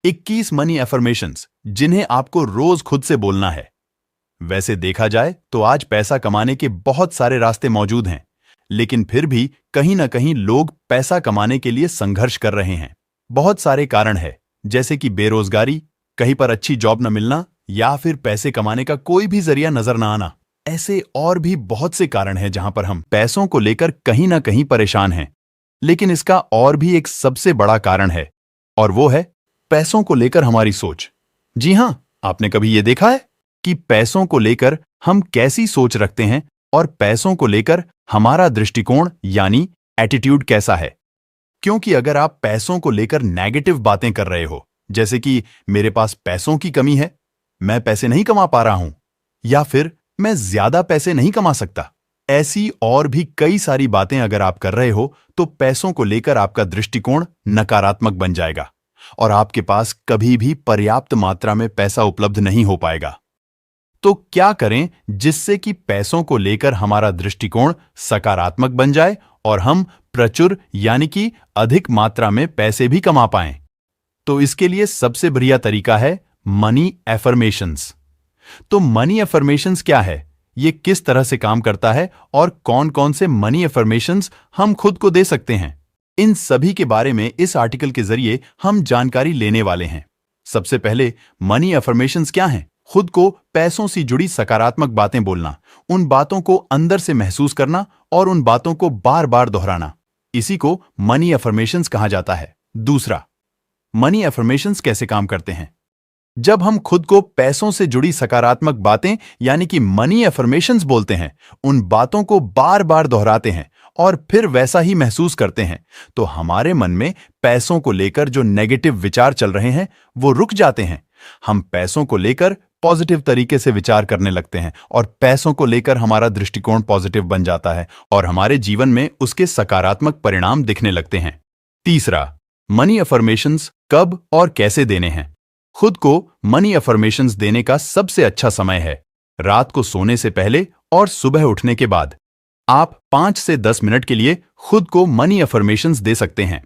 21 money affirmations जिन्हें आपको रोज खुद से बोलना है। वैसे देखा जाए तो आज पैसा कमाने के बहुत सारे रास्ते मौजूद हैं, लेकिन फिर भी कहीं ना कहीं लोग पैसा कमाने के लिए संघर्ष कर रहे हैं। बहुत सारे कारण हैं, जैसे कि बेरोजगारी, कहीं पर अच्छी जॉब न मिलना, या फिर पैसे कमाने का कोई भी जरिया नजर न आना। ऐसे और भी बहुत से कारण हैं जहां पर हम पैसों को लेकर कहीं ना कहीं परेशान हैं। लेकिन इसका और भी एक सबसे बड़ा कारण है, और वो है पैसों को लेकर हमारी सोच। जी हां, आपने कभी ये देखा है कि पैसों को लेकर हम कैसी सोच रखते हैं और पैसों को लेकर हमारा दृष्टिकोण यानी एटीट्यूड कैसा है? क्योंकि अगर आप पैसों को लेकर नेगेटिव बातें कर रहे हो, जैसे कि मेरे पास पैसों की कमी है, मैं पैसे नहीं कमा पा रहा हूं, या फिर मैं ज्यादा पैसे नहीं कमा सकता, ऐसी और भी कई सारी बातें अगर आप कर रहे हो, तो पैसों को लेकर आपका दृष्टिकोण नकारात्मक बन जाएगा और आपके पास कभी भी पर्याप्त मात्रा में पैसा उपलब्ध नहीं हो पाएगा। तो क्या करें जिससे कि पैसों को लेकर हमारा दृष्टिकोण सकारात्मक बन जाए और हम प्रचुर यानी कि अधिक मात्रा में पैसे भी कमा पाएं? तो इसके लिए सबसे बढ़िया तरीका है मनी एफर्मेशंस। तो मनी एफर्मेशंस क्या है, ये किस तरह से काम करता है और कौन कौन से मनी एफर्मेशंस हम खुद को दे सकते हैं, इन सभी के बारे में इस आर्टिकल के जरिए हम जानकारी लेने वाले हैं। सबसे पहले मनी एफर्मेशंस क्या हैं? खुद को पैसों से जुड़ी सकारात्मक बातें बोलना, उन बातों को अंदर से महसूस करना और उन बातों को बार बार दोहराना, इसी को मनी एफर्मेशंस कहा जाता है। दूसरा, मनी एफर्मेशंस कैसे काम करते हैं? जब हम खुद को पैसों से जुड़ी सकारात्मक बातें यानी कि मनी एफर्मेशंस बोलते हैं, उन बातों को बार बार दोहराते हैं और फिर वैसा ही महसूस करते हैं, तो हमारे मन में पैसों को लेकर जो नेगेटिव विचार चल रहे हैं वो रुक जाते हैं। हम पैसों को लेकर पॉजिटिव तरीके से विचार करने लगते हैं और पैसों को लेकर हमारा दृष्टिकोण पॉजिटिव बन जाता है और हमारे जीवन में उसके सकारात्मक परिणाम दिखने लगते हैं। तीसरा, मनी अफर्मेशंस कब और कैसे देने हैं? खुद को मनी अफर्मेशंस देने का सबसे अच्छा समय है रात को सोने से पहले और सुबह उठने के बाद। आप 5 से 10 मिनट के लिए खुद को मनी अफर्मेशंस दे सकते हैं।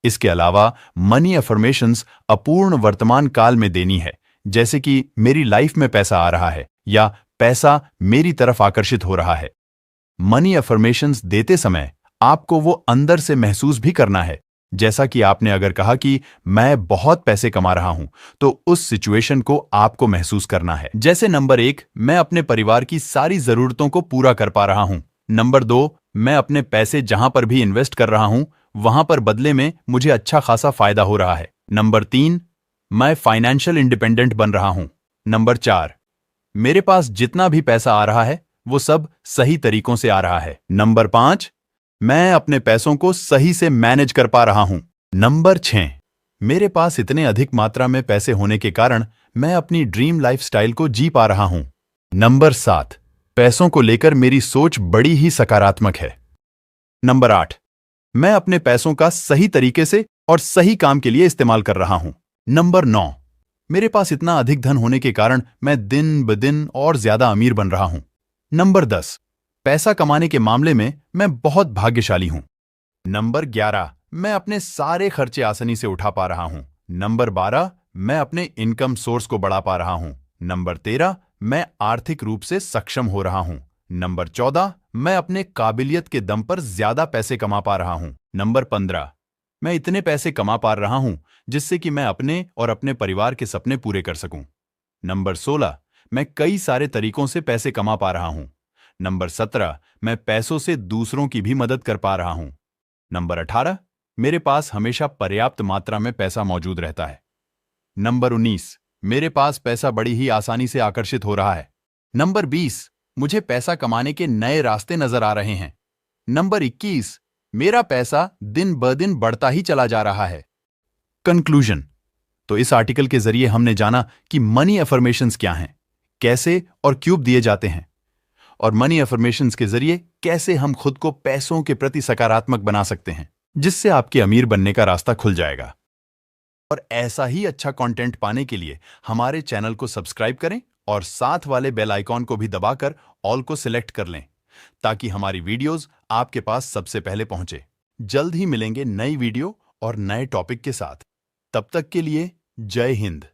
इसके अलावा मनी अफर्मेशंस अपूर्ण वर्तमान काल में देनी है, जैसे कि मेरी लाइफ में पैसा आ रहा है या पैसा मेरी तरफ आकर्षित हो रहा है। मनी अफर्मेशंस देते समय आपको वो अंदर से महसूस भी करना है, जैसा कि आपने अगर कहा कि मैं बहुत पैसे कमा रहा हूं, तो उस सिचुएशन को आपको महसूस करना है। जैसे नंबर 1, मैं अपने परिवार की सारी जरूरतों को पूरा कर पा रहा हूं। नंबर 2, मैं अपने पैसे जहां पर भी इन्वेस्ट कर रहा हूं, वहां पर बदले में मुझे अच्छा खासा फायदा हो रहा है। नंबर 3, मैं फाइनेंशियल इंडिपेंडेंट बन रहा हूं। नंबर 4, मेरे पास जितना भी पैसा आ रहा है वो सब सही तरीकों से आ रहा है। नंबर 5, मैं अपने पैसों को सही से मैनेज कर पा रहा हूं। नंबर 6, मेरे पास इतने अधिक मात्रा में पैसे होने के कारण मैं अपनी ड्रीम लाइफस्टाइल को जी पा रहा हूं। नंबर 7, पैसों को लेकर मेरी सोच बड़ी ही सकारात्मक है। नंबर 8, मैं अपने पैसों का सही तरीके से और सही काम के लिए इस्तेमाल कर रहा हूं। नंबर 9, मेरे पास इतना अधिक धन होने के कारण मैं दिन ब दिन और ज्यादा अमीर बन रहा हूं। नंबर 10, पैसा कमाने के मामले में मैं बहुत भाग्यशाली हूं। नंबर 11, मैं अपने सारे खर्चे आसानी से उठा पा रहा हूं। नंबर 12, मैं अपने इनकम सोर्स को बढ़ा पा रहा हूं। नंबर 13, मैं आर्थिक रूप से सक्षम हो रहा हूं। नंबर 14, मैं अपने काबिलियत के दम पर ज्यादा पैसे कमा पा रहा हूं। नंबर 15, मैं इतने पैसे कमा पा रहा हूं जिससे कि मैं अपने और अपने परिवार के सपने पूरे कर सकूं। नंबर 16, मैं कई सारे तरीकों से पैसे कमा पा रहा हूं। नंबर 17, मैं पैसों से दूसरों की भी मदद कर पा रहा हूं। नंबर 18, मेरे पास हमेशा पर्याप्त मात्रा में पैसा मौजूद रहता है। नंबर 19, मेरे पास पैसा बड़ी ही आसानी से आकर्षित हो रहा है। नंबर 20, मुझे पैसा कमाने के नए रास्ते नजर आ रहे हैं। नंबर 21, मेरा पैसा दिन ब दिन बढ़ता ही चला जा रहा है। कंक्लूजन। तो इस आर्टिकल के जरिए हमने जाना कि मनी अफर्मेशंस क्या हैं, कैसे और क्यों दिए जाते हैं, और मनी अफर्मेशंस के जरिए कैसे हम खुद को पैसों के प्रति सकारात्मक बना सकते हैं, जिससे आपके अमीर बनने का रास्ता खुल जाएगा। और ऐसा ही अच्छा कंटेंट पाने के लिए हमारे चैनल को सब्सक्राइब करें और साथ वाले बेल आइकॉन को भी दबाकर ऑल को सिलेक्ट कर लें, ताकि हमारी वीडियोस आपके पास सबसे पहले पहुंचे। जल्द ही मिलेंगे नई वीडियो और नए टॉपिक के साथ। तब तक के लिए जय हिंद।